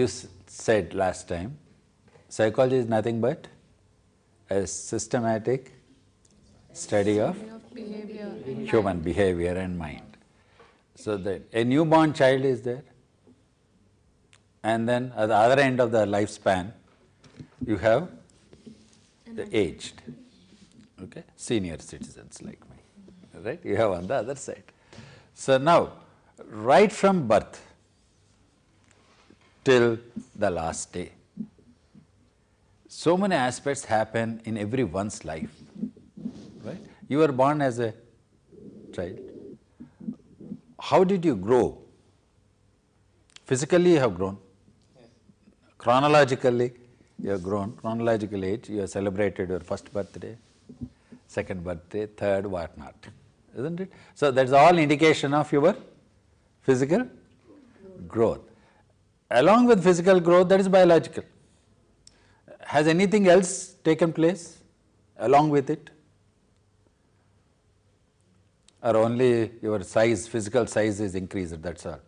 you said last time, psychology is nothing but a systematic study of human behavior and mind. So that a newborn child is there, and then at the other end of the lifespan, you have the aged, okay, senior citizens like me, right? You have on the other side. So now, right from birth till the last day, so many aspects happen in everyone's life, right? You were born as a child. How did you grow? Physically you have grown. Chronologically you have grown. Chronological age, you have celebrated your first birthday, second birthday, third, whatnot, isn't it? So that's all indication of your physical growth. Along with physical growth, that is biological. Has anything else taken place along with it? Or only your size, physical size is increased, that's all.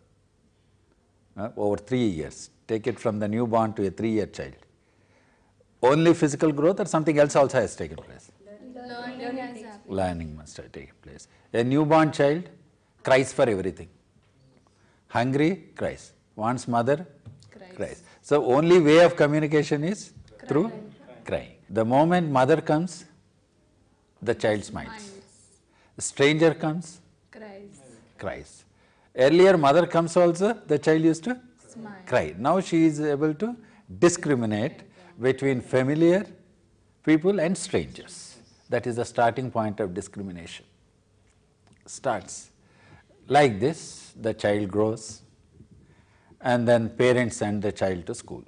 Over 3 years. Take it from the newborn to a 3-year child. Only physical growth or something else also has taken place? Learning has happened. Learning must have taken place. A newborn child cries for everything. Hungry, cries. Wants mother, cries. So only way of communication is through crying. The moment mother comes, the child smiles. The stranger comes, cries. Earlier mother comes also, the child used to cry. Now she is able to discriminate between familiar people and strangers. That is the starting point of discrimination. Starts. Like this, the child grows, and then parents send the child to school.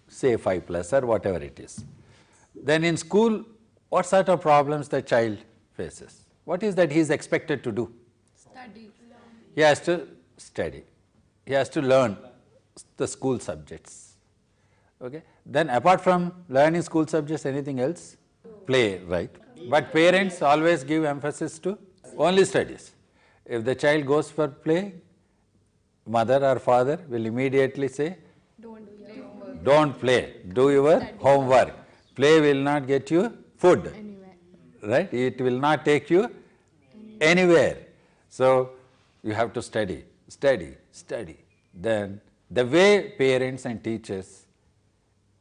Say 5+ or whatever it is. Then in school, what sort of problems the child faces? What is that he is expected to do? Study. He has to study. He has to learn the school subjects. Okay? Then apart from learning school subjects, anything else? Play, right? But parents always give emphasis to only studies. If the child goes for play, mother or father will immediately say, don't play, do your homework. Play will not get you food, right? It will not take you anywhere. So you have to study, study, study. Then the way parents and teachers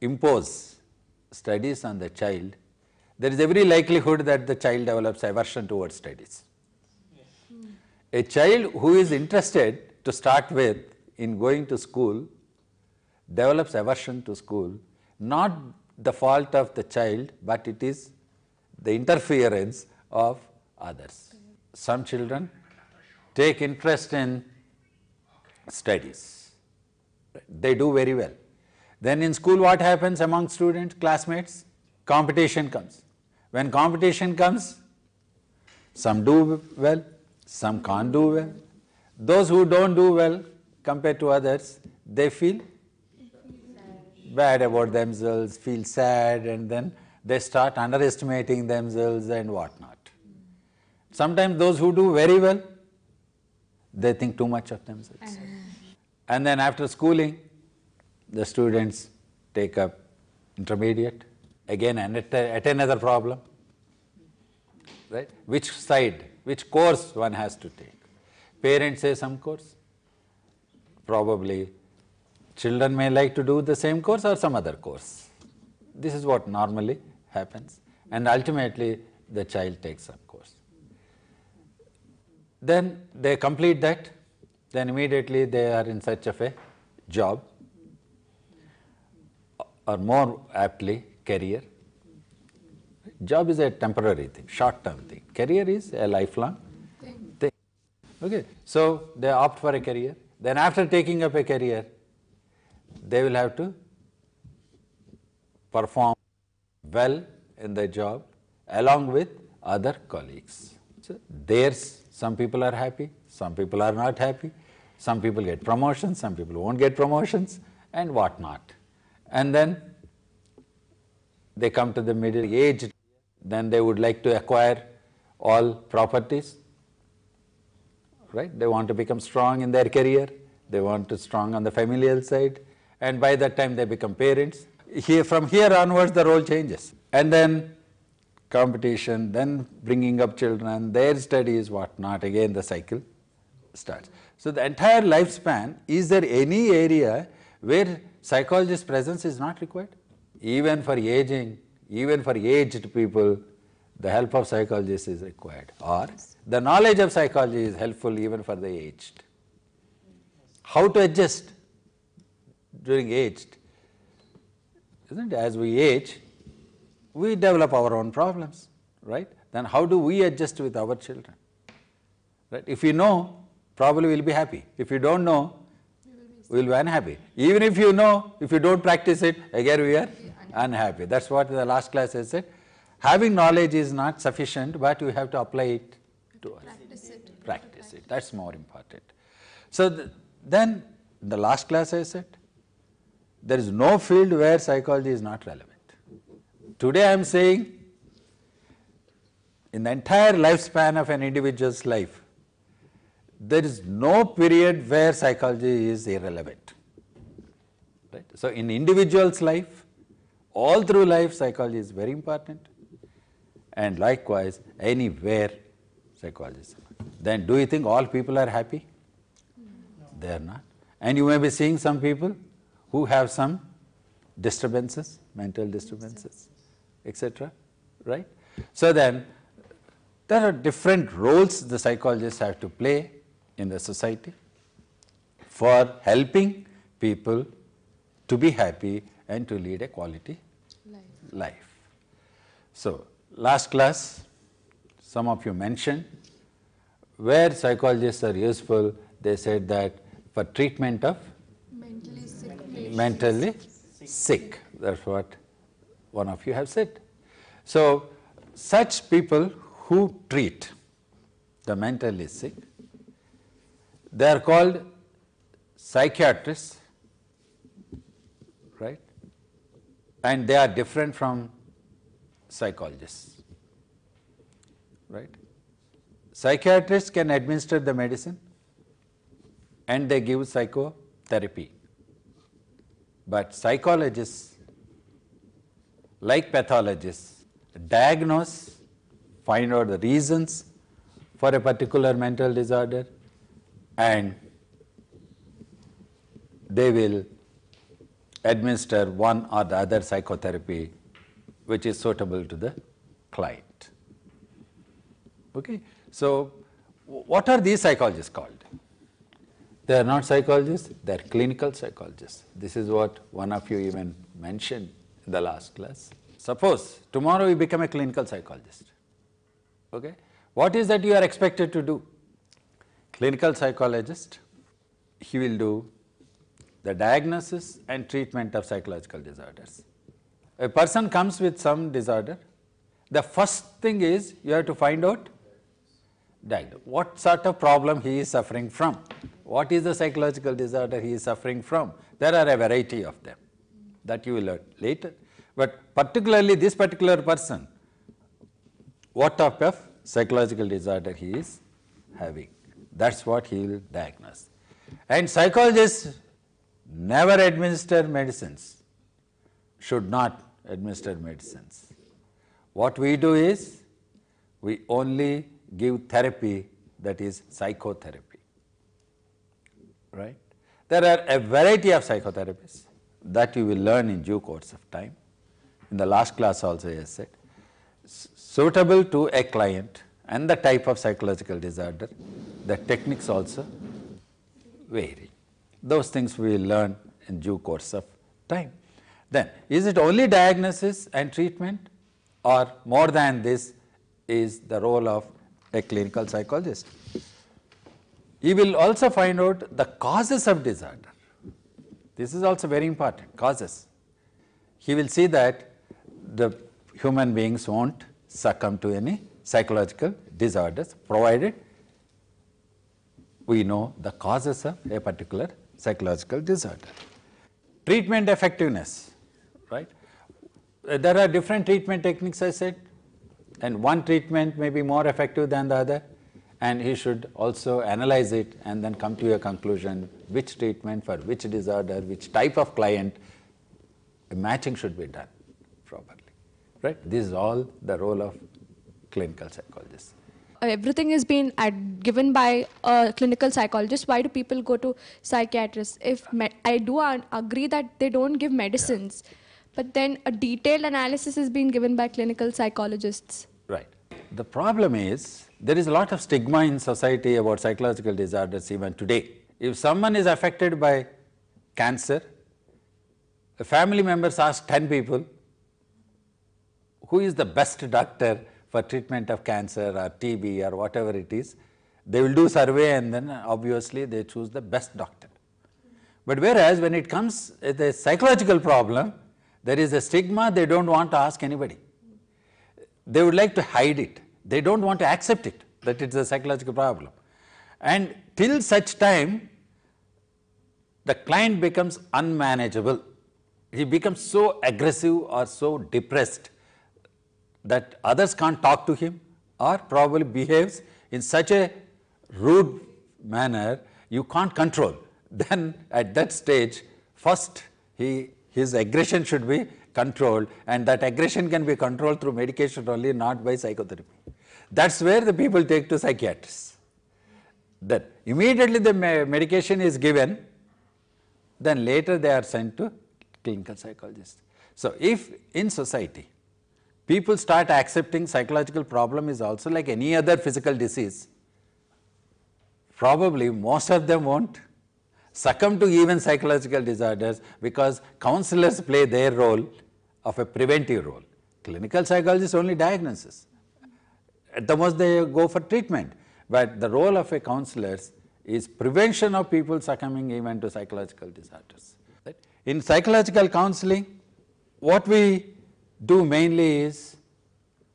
impose studies on the child, there is every likelihood that the child develops aversion towards studies. A child who is interested to start with in going to school develops aversion to school, not the fault of the child, but it is the interference of others. Some children take interest in studies. They do very well. Then in school what happens among students, classmates? Competition comes. When competition comes, some do well, some can't do well. Those who don't do well compared to others, they feel bad about themselves, feel sad, and then they start underestimating themselves and whatnot. Sometimes those who do very well, they think too much of themselves. And then after schooling, the students take up intermediate, again at another problem, right? Which side, which course one has to take? Parents say some course, probably children may like to do the same course or some other course. This is what normally happens, and ultimately the child takes some course. Then they complete that, then immediately they are in search of a job, or more aptly, career. Job is a temporary thing, short-term thing. Career is a lifelong thing. Okay, so they opt for a career. Then after taking up a career, they will have to perform well in the job along with other colleagues. So there's some people are happy, some people are not happy, some people get promotions, some people won't get promotions, and whatnot. And then they come to the middle age, then they would like to acquire all properties, right? They want to become strong in their career, they want to strong on the familial side, and by that time they become parents. From here onwards the role changes, and then competition, then bringing up children, their studies, whatnot, again the cycle starts. So the entire lifespan, is there any area where psychologist presence is not required? Even for aging, even for aged people, the help of psychologists is required, or the knowledge of psychology is helpful even for the aged. How to adjust during aged? Isn't it? As we age, we develop our own problems, right? Then how do we adjust with our children? Right? If you know, probably we'll be happy. If you don't know, we'll be unhappy. Even if you know, if you don't practice it, again we are unhappy. That's what the last class I said. Having knowledge is not sufficient, but you have to apply it to us. Practice it. That's more important. So then, in the last class I said, there is no field where psychology is not relevant. Today I am saying, in the entire lifespan of an individual's life, there is no period where psychology is irrelevant. Right? So in individual's life, all through life, psychology is very important, and likewise anywhere psychology is important. Then do you think all people are happy? No. They are not. And you may be seeing some people who have some disturbances, mental disturbances, etc. Right? So then there are different roles the psychologists have to play in the society for helping people to be happy and to lead a quality life. So last class, some of you mentioned where psychologists are useful. They said that for treatment of mentally sick. That's what one of you have said. So such people who treat the mentally sick, they are called psychiatrists, right? And they are different from psychologists, right? Psychiatrists can administer the medicine and they give psychotherapy. But psychologists, like pathologists, diagnose, find out the reasons for a particular mental disorder, and they will administer one or the other psychotherapy which is suitable to the client. Okay? So what are these psychologists called? They are not psychologists, they are clinical psychologists. This is what one of you even mentioned in the last class. Suppose tomorrow you become a clinical psychologist. Okay? What is that you are expected to do? Clinical psychologist, he will do the diagnosis and treatment of psychological disorders. A person comes with some disorder, the first thing is you have to find out what sort of problem he is suffering from. What is the psychological disorder he is suffering from? There are a variety of them that you will learn later. But particularly this particular person, what type of psychological disorder he is having. That's what he will diagnose. And psychologists never administer medicines, should not administer medicines. What we do is, we only give therapy, that is psychotherapy, right? There are a variety of psychotherapies that you will learn in due course of time. In the last class also I said, suitable to a client and the type of psychological disorder, the techniques also vary. Those things we will learn in due course of time. Then, is it only diagnosis and treatment, or more than this is the role of a clinical psychologist? He will also find out the causes of disorder. This is also very important, causes. He will see that the human beings won't succumb to any psychological disorders, provided we know the causes of a particular psychological disorder. Treatment effectiveness, right? There are different treatment techniques, I said, and one treatment may be more effective than the other, and he should also analyze it and then come to a conclusion which treatment for which disorder, which type of client, matching should be done properly, right? This is all the role of clinical psychologist. Everything is being given by a clinical psychologist. Why do people go to psychiatrists? If I do agree that they don't give medicines, but then a detailed analysis is being given by clinical psychologists. Right. The problem is there is a lot of stigma in society about psychological disorders even today. If someone is affected by cancer, a family members ask 10 people, who is the best doctor for treatment of cancer or TB or whatever it is, they will do survey and then obviously they choose the best doctor. But whereas when it comes with a psychological problem, there is a stigma, they don't want to ask anybody. They would like to hide it. They don't want to accept it, that it's a psychological problem. And till such time, the client becomes unmanageable. He becomes so aggressive or so depressed that others can't talk to him or probably behaves in such a rude manner you can't control. Then at that stage, first his aggression should be controlled, and that aggression can be controlled through medication only, not by psychotherapy. That's where the people take to psychiatrists. Then immediately the medication is given, then later they are sent to clinical psychologists. So if in society people start accepting psychological problem is also like any other physical disease, probably most of them won't succumb to even psychological disorders, because counselors play their role of a preventive role. Clinical psychologists only diagnoses. At the most they go for treatment, but the role of a counselor is prevention of people succumbing even to psychological disorders. Right? In psychological counseling, what we do mainly is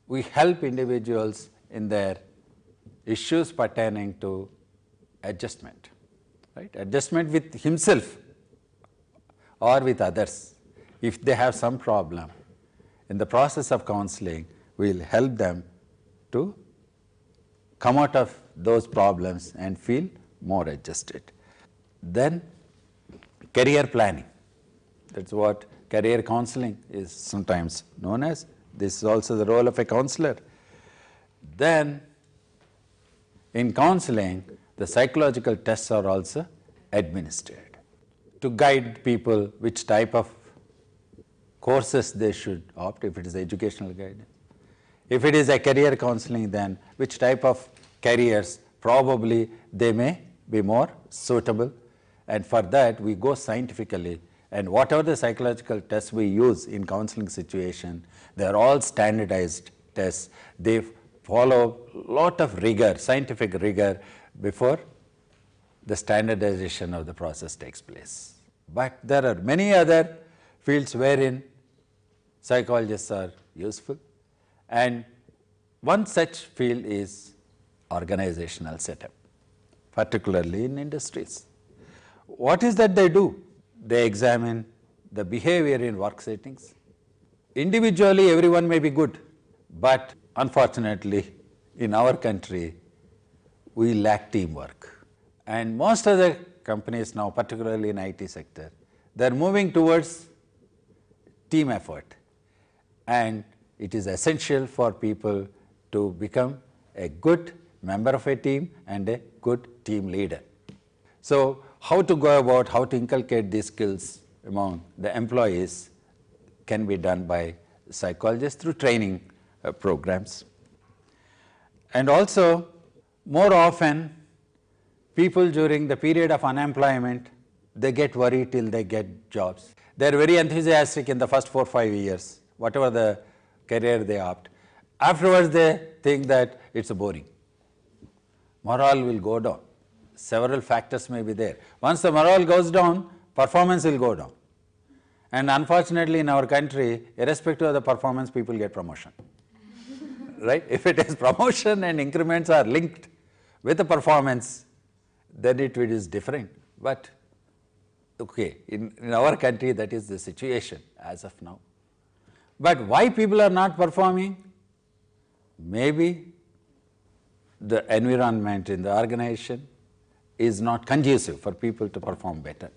we help individuals in their issues pertaining to adjustment, right? Adjustment with himself or with others. If they have some problem, in the process of counseling, we will help them to come out of those problems and feel more adjusted. Then career planning, that's what career counseling is sometimes known as. This is also the role of a counselor. Then in counseling, the psychological tests are also administered to guide people which type of courses they should opt, if it is educational guidance. If it is a career counseling, then which type of careers probably they may be more suitable, and for that we go scientifically. And whatever the psychological tests we use in counseling situation, they are all standardized tests. They follow lot of rigor, scientific rigor, before the standardization of the process takes place. But there are many other fields wherein psychologists are useful, and one such field is organizational setup, particularly in industries. What is that they do? They examine the behavior in work settings. Individually, everyone may be good, but unfortunately, in our country, we lack teamwork. And most of the companies now, particularly in IT sector, they are moving towards team effort. And it is essential for people to become a good member of a team and a good team leader. So how to go about, how to inculcate these skills among the employees can be done by psychologists through training programs. And also, more often, people during the period of unemployment, they get worried till they get jobs. They are very enthusiastic in the first 4 or 5 years, whatever the career they opt. Afterwards, they think that it's boring. Morale will go down. Several factors may be there. Once the morale goes down, performance will go down. And unfortunately, in our country, irrespective of the performance, people get promotion. Right? If it is promotion and increments are linked with the performance, then it is different. But okay, in our country, that is the situation as of now. But why people are not performing? Maybe the environment in the organization is not conducive for people to perform better.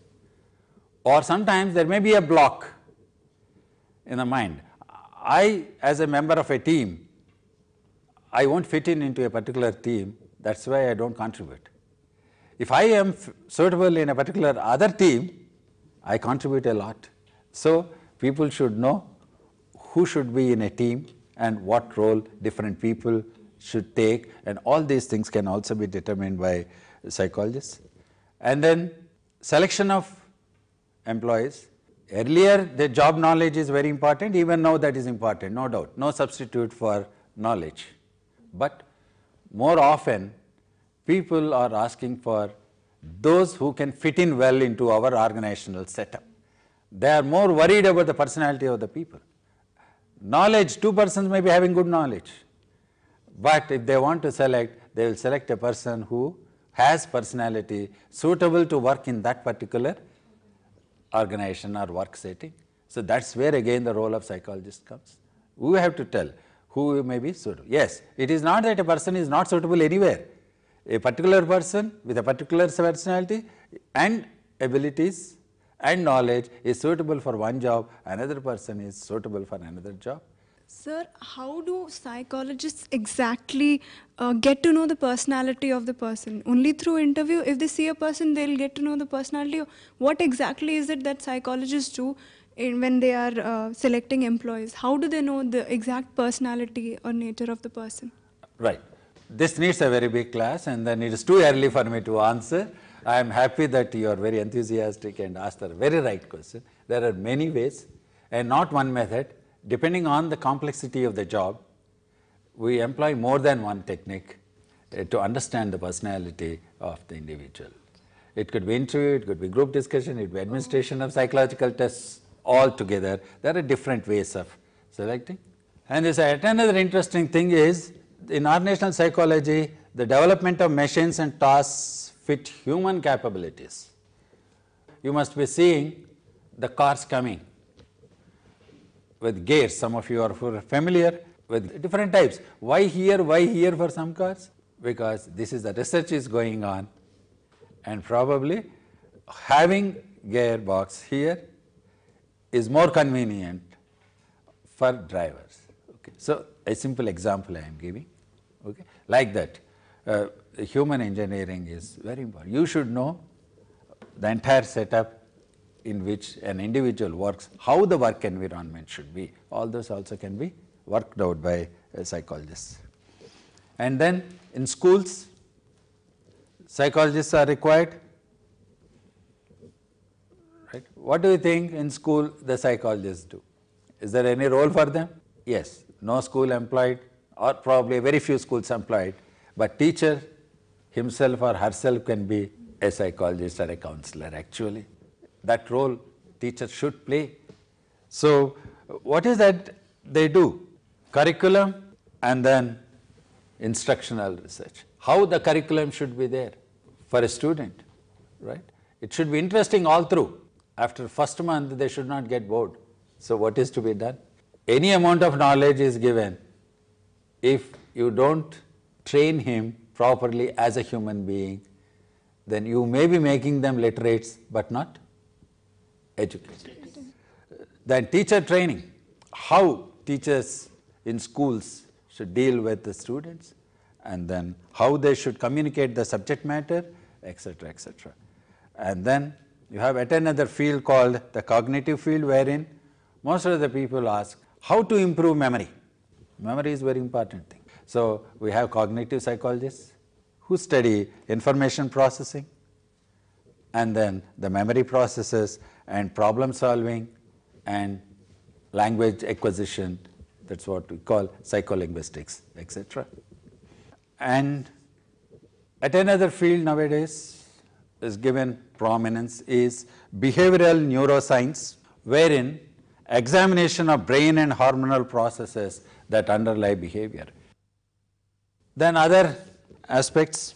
Or sometimes there may be a block in the mind. I, as a member of a team, I won't fit in into a particular team, that's why I don't contribute. If I am suitable in a particular other team, I contribute a lot. So people should know who should be in a team and what role different people should take, and all these things can also be determined by psychologists. And then selection of employees. Earlier the job knowledge is very important, even now that is important, no doubt, no substitute for knowledge. But more often people are asking for those who can fit in well into our organizational setup. They are more worried about the personality of the people. Knowledge, two persons may be having good knowledge, but if they want to select, they will select a person who has personality suitable to work in that particular organization or work setting. So that's where again the role of psychologist comes. We have to tell who may be suitable. Yes, it is not that a person is not suitable anywhere. A particular person with a particular personality and abilities and knowledge is suitable for one job, another person is suitable for another job. Sir, how do psychologists exactly get to know the personality of the person? Only through interview? If they see a person, they'll get to know the personality. What exactly is it that psychologists do when they are selecting employees? How do they know the exact personality or nature of the person? Right. This needs a very big class, and then it is too early for me to answer. I am happy that you are very enthusiastic and asked the very right question. There are many ways and not one method. Depending on the complexity of the job, we employ more than one technique to understand the personality of the individual. It could be interview, it could be group discussion, it could be administration of psychological tests, all together. There are different ways of selecting. And this another interesting thing is, in organizational psychology, the development of machines and tasks fit human capabilities. You must be seeing the cars coming with gears. Some of you are familiar with different types. Why here for some cars? Because this is the research is going on, and probably having gearbox here is more convenient for drivers. Okay. So a simple example I am giving. Okay. Like that, human engineering is very important. You should know the entire setup in which an individual works, how the work environment should be. All those also can be worked out by psychologists. And then in schools, psychologists are required. Right? What do you think in school the psychologists do? Is there any role for them? Yes, no school employed, or probably very few schools employed, but teacher himself or herself can be a psychologist or a counselor actually. That role teachers should play. So what is that they do? Curriculum and then instructional research. How the curriculum should be there for a student, right? It should be interesting all through. After first month they should not get bored. So what is to be done? Any amount of knowledge is given. If you don't train him properly as a human being, then you may be making them literates but not educated. Then teacher training, how teachers in schools should deal with the students, and then how they should communicate the subject matter, etc., etc. And then you have at another field called the cognitive field, wherein most of the people ask how to improve memory. Memory is a very important thing. So we have cognitive psychologists who study information processing, and then the memory processes and problem solving and language acquisition. That's what we call psycholinguistics, etc. And at another field nowadays is given prominence is behavioral neuroscience, wherein examination of brain and hormonal processes that underlie behavior. Then other aspects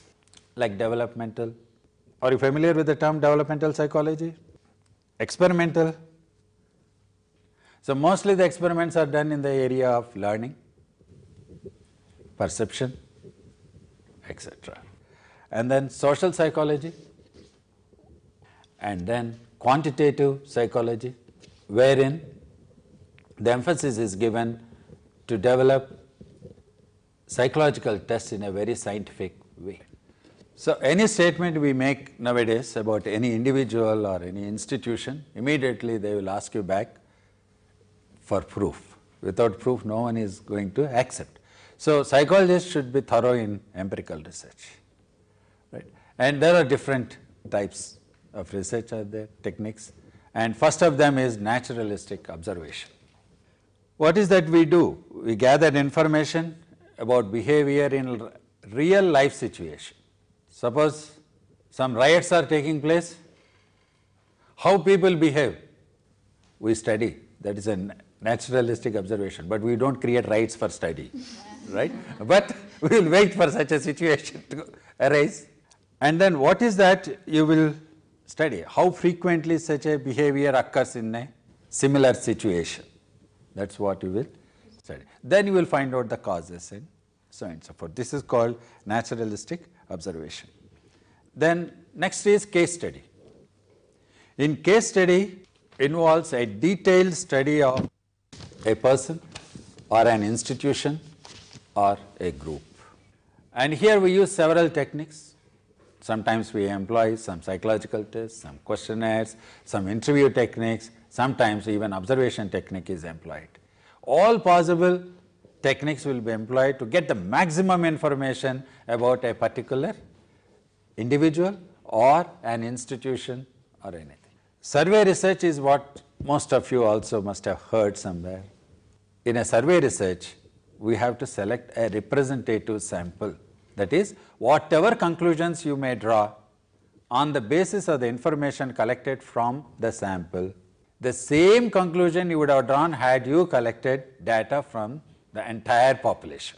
like developmental. Are you familiar with the term developmental psychology? Experimental. So mostly the experiments are done in the area of learning, perception, etc. And then social psychology, and then quantitative psychology, wherein the emphasis is given to develop psychological tests in a very scientific way. So any statement we make nowadays about any individual or any institution, immediately they will ask you back for proof. Without proof, no one is going to accept. So psychologists should be thorough in empirical research, right? And there are different types of research are there, techniques, and first of them is naturalistic observation. What is that we do? We gather information about behavior in real life situation. Suppose some riots are taking place, how people behave, we study. That is a naturalistic observation, but we don't create riots for study, right? But we will wait for such a situation to arise. And then what is that you will study? How frequently such a behavior occurs in a similar situation. That's what you will study. Then you will find out the causes and so on and so forth. This is called naturalistic observation. Then next is case study. In case study involves a detailed study of a person or an institution or a group. And here we use several techniques. Sometimes we employ some psychological tests, some questionnaires, some interview techniques, sometimes even observation technique is employed. All possible techniques will be employed to get the maximum information about a particular individual or an institution or anything. Survey research is what most of you also must have heard somewhere. In a survey research, we have to select a representative sample. That is, whatever conclusions you may draw on the basis of the information collected from the sample, the same conclusion you would have drawn had you collected data from the entire population.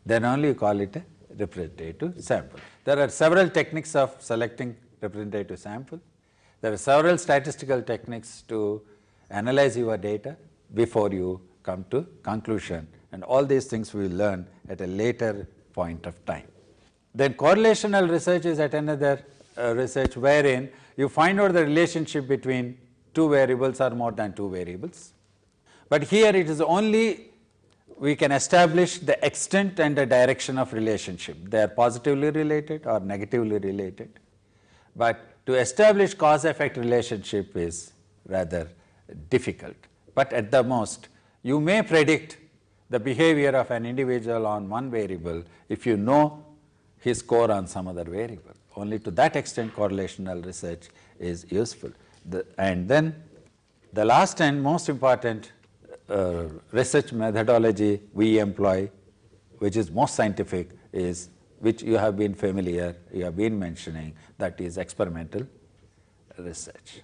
Then only you call it a representative sample. There are several techniques of selecting representative sample. There are several statistical techniques to analyze your data before you come to conclusion, and all these things we will learn at a later point of time. Then correlational research is at another research wherein you find out the relationship between two variables or more than two variables. But here it is only we can establish the extent and the direction of relationship. They are positively related or negatively related. But to establish cause-effect relationship is rather difficult. But at the most, you may predict the behavior of an individual on one variable if you know his score on some other variable. Only to that extent correlational research is useful. And then the last and most important research methodology we employ, which is most scientific, is which you have been familiar, you have been mentioning, that is experimental research.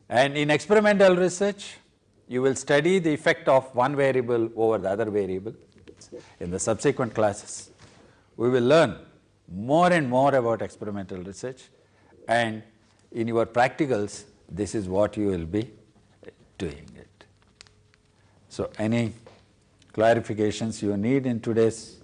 And in experimental research, you will study the effect of one variable over the other variable. In the subsequent classes, we will learn more and more about experimental research, and in your practicals, this is what you will be doing it. So any clarifications you need in today's,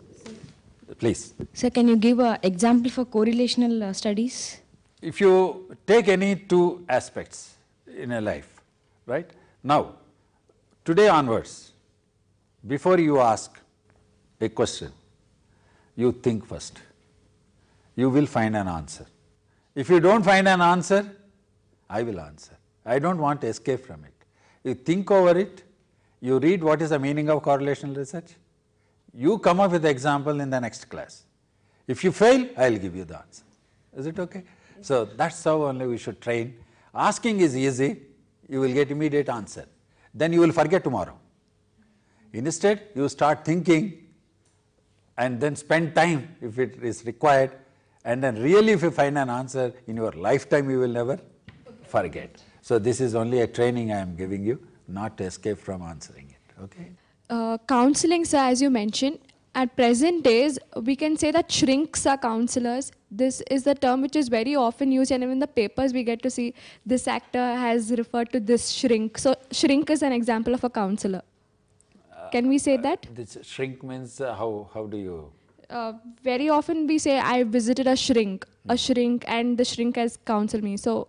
please. Sir, can you give an example for correlational studies? If you take any two aspects in a life, right? Now, today onwards, before you ask a question, you think first. You will find an answer. If you don't find an answer, I will answer. I don't want to escape from it. You think over it, you read what is the meaning of correlational research, you come up with the example in the next class. If you fail, I will give you the answer. Is it okay? So that's how only we should train. Asking is easy, you will get immediate answer. Then you will forget tomorrow. Instead, you start thinking and then spend time if it is required, and then really if you find an answer in your lifetime, you will never forget. So this is only a training I am giving you, not to escape from answering it, okay? Counseling, sir, as you mentioned, at present days, we can say that shrinks are counselors. This is the term which is very often used, and even in the papers we get to see this actor has referred to this shrink. So shrink is an example of a counselor. Can we say that? This shrink means how do you? Very often we say, I visited a shrink, and the shrink has counseled me. So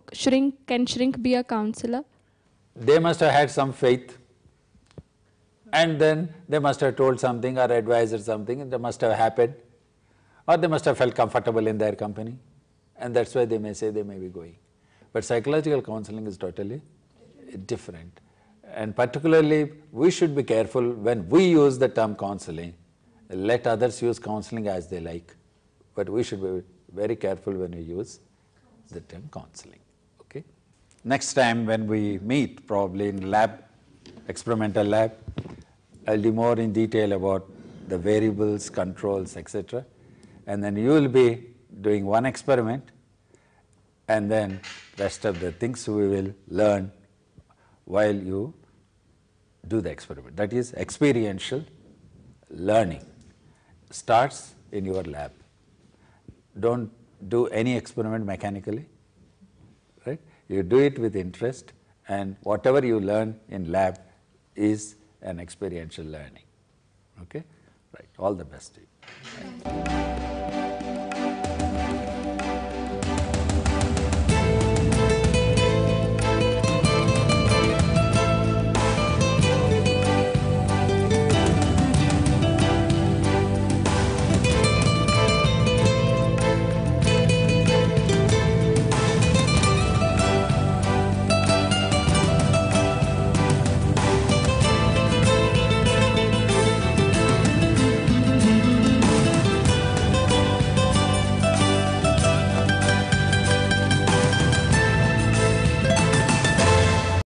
can shrink be a counselor? They must have had some faith, and then they must have told something or advised something, and that must have happened, or they must have felt comfortable in their company, and that's why they may say they may be going. But psychological counseling is totally different, and particularly we should be careful when we use the term counseling. Let others use counseling as they like, but we should be very careful when we use the term counseling, okay? Next time when we meet, probably in lab, experimental lab, I'll do more in detail about the variables, controls, etc. And then you will be doing one experiment, and then rest of the things we will learn while you do the experiment. That is, experiential learning starts in your lab. Don't do any experiment mechanically, right? You do it with interest, and whatever you learn in lab is an experiential learning, okay? Right, all the best to you. Thank you.